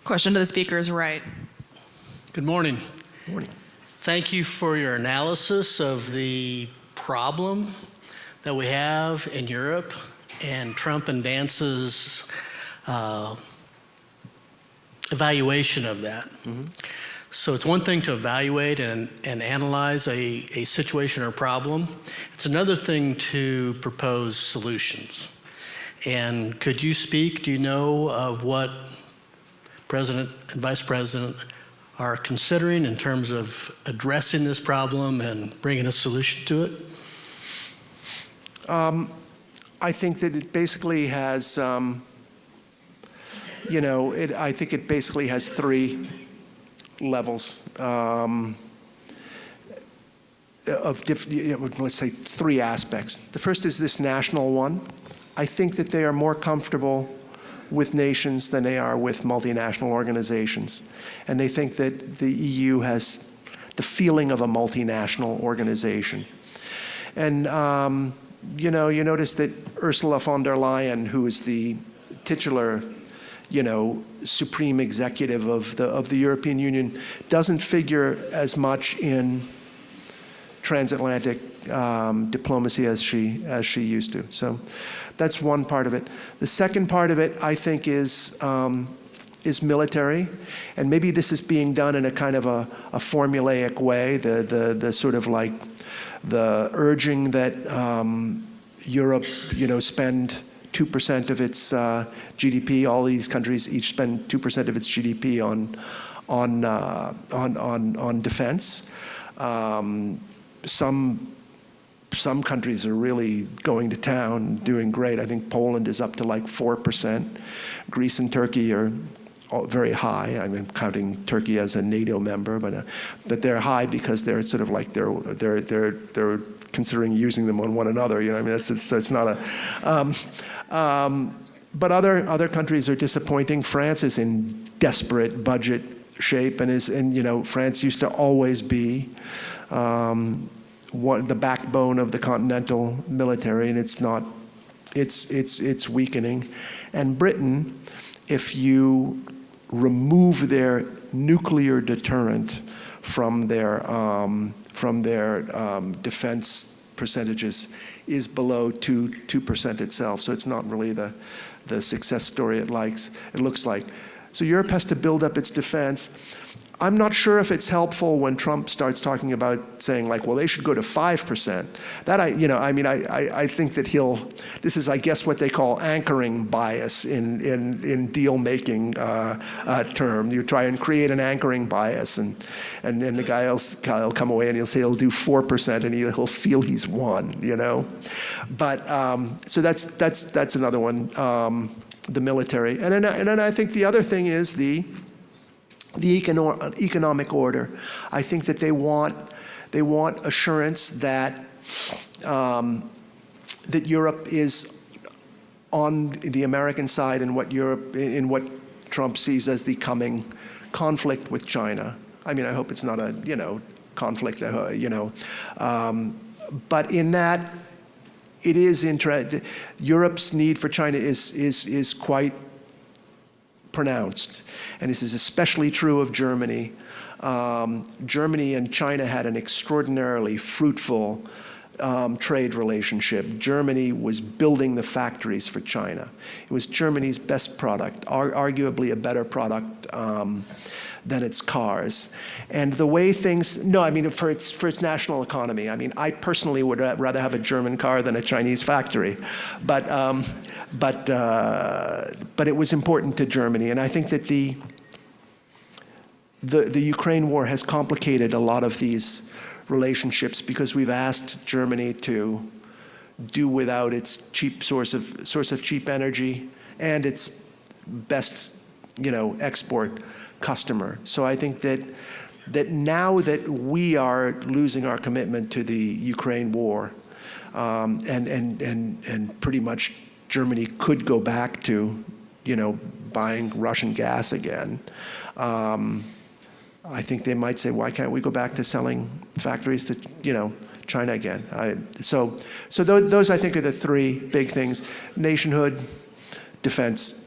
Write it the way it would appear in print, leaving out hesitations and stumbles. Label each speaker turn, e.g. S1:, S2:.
S1: Question to the speaker's right.
S2: Good morning.
S3: Morning.
S2: Thank you for your analysis of the problem that we have in Europe and Trump and Vance's evaluation of that. So it's one thing to evaluate and analyze a situation or problem. It's another thing to propose solutions. And could you speak, do you know of what President and Vice President are considering in terms of addressing this problem and bringing a solution to it?
S3: I think that it basically has, I think it basically has three levels let's say three aspects. The first is this national one. I think that they are more comfortable with nations than they are with multinational organizations. And they think that the EU has the feeling of a multinational organization. And, you notice that Ursula von der Leyen, who is the titular, supreme executive of the European Union, doesn't figure as much in transatlantic diplomacy as she used to. So that's one part of it. The second part of it, I think, is military, and maybe this is being done in a kind of a formulaic way. The sort of like the urging that Europe, spend 2% of its GDP. All these countries each spend 2% of its GDP on defense. Some countries are really going to town, doing great. I think Poland is up to like 4%. Greece and Turkey are very high. I'm counting Turkey as a NATO member, but they're high because they're sort of like they're considering using them on one another. It's not a. But other countries are disappointing. France is in desperate budget shape, and France used to always be the backbone of the continental military, and it's not. It's weakening, and Britain, if you remove their nuclear deterrent from their defense percentages, is below 2% itself. So it's not really the success story it looks like. So Europe has to build up its defense. I'm not sure if it's helpful when Trump starts talking about saying like, well, they should go to 5%. That I think that this is, I guess, what they call anchoring bias in deal making term. You try and create an anchoring bias, and the guy will come away and he'll say he'll do 4%, and he'll feel he's won, But so that's another one, the military, and then I think the other thing is the economic order. I think that they want assurance that that Europe is on the American side in what Trump sees as the coming conflict with China. I mean, I hope it's not a conflict, but in that it is Europe's need for China is quite pronounced, and this is especially true of Germany. Germany and China had an extraordinarily fruitful trade relationship. Germany was building the factories for China. It was Germany's best product, arguably a better product than its cars. And the way things, for its national economy. I mean, I personally would rather have a German car than a Chinese factory, but it was important to Germany. And I think that the Ukraine war has complicated a lot of these relationships because we've asked Germany to do without its cheap source of cheap energy and its best, export customer. So I think that now that we are losing our commitment to the Ukraine war, and pretty much Germany could go back to, buying Russian gas again. I think they might say, why can't we go back to selling factories to, China again? So those I think are the three big things: nationhood, defense,